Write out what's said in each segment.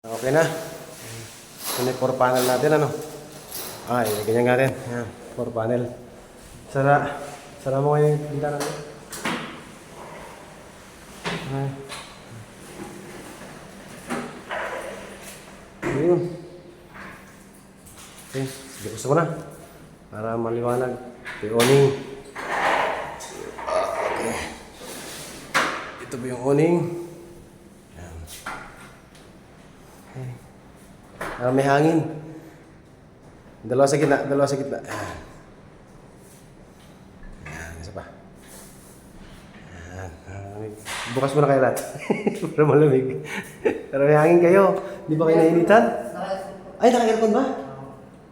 Okay na. Ito yung 4 panel natin, ano? Ay, ganyan natin. Ayan, 4 panel. Sara mo ngayon yung bintana natin. Ay. Ayun. Okay, sige, gusto ko na. Para maliwanag. Ito yung awning. Okay. Ito po yung awning. Ayan. Okay. May hangin. Dalawa sa gitna. Ayan. Ayan, isa pa. Ayan. Bukas mo na kayo lahat. Para malamig. Pero may hangin kayo. Di ba kayo nainitan? Ay, naka-aircon ba?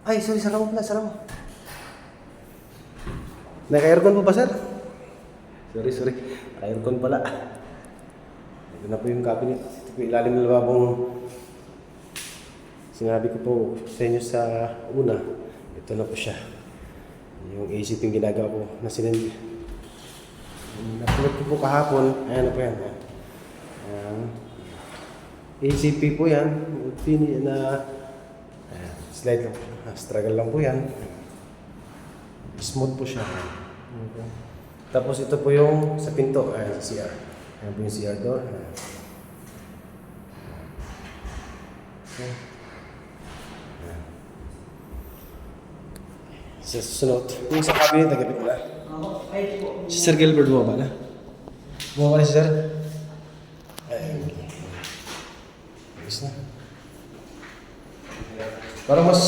Ay, sorry, sara mo. Naka-aircon po ba, sir? Sorry. Naka-aircon pala. Ito na po yung cabinet. Ito po ilalim ng lababong sinabi ko po sa inyo sa una. Ito na po siya. Yung AC yung ginagawa ko na sinend. Napulot ko po kahapon. Ayan na po yan. Ayan. ACP po yan. Pini na slide lang. Struggle lang po yan. Smooth po siya. Okay. Tapos ito po yung sa pinto. Ayan, sa CR. Ayan po yung CR door. Okay. Sa susunod. Yung sa cabinet, nagapit mo na. Si Sir Gilbert mo ba na? Bumaba na si Sir? Ayan. Ayos na. Parang mas...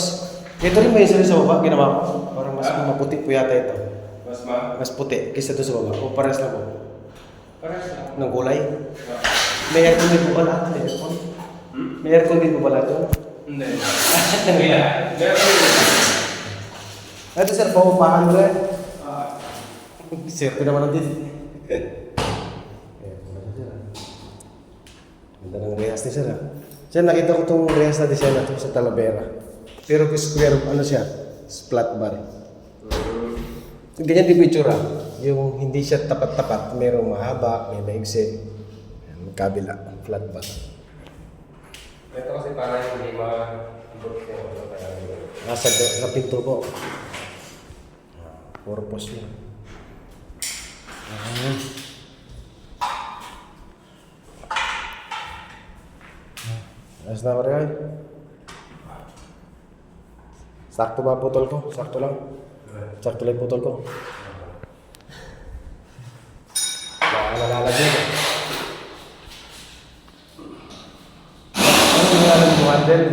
Ito rin may isa rin sa baba, ginawa ko. Parang mas maputi po yata ito. Mas puti kaysa ito sa baba. O pares na po. Pares na. Ng kulay. May aircon din po ba lahat? May aircon din po ba lahat? Hindi. Ito sir, paupahan mo rin. Sir, naman natin. Ganda ng rehas ni sir. Sir, nakita ko itong rehas na design na ito sa Talavera. Pero square, ano siya? Flat bar. Ganyan din yung itsura. Yung hindi siya tapat-tapat. Merong mahaba, may maigsi. Magkabila, flat bar. Ito kasi parang hindi ma-book ko. Sa pinto po. Purpose niya. Ayos na ba rin? Sakto ba putol ko? Sakto lang? Sakto lang putol ko? Baka nalalagyan. Ano yung nalalagyan mo, Andel?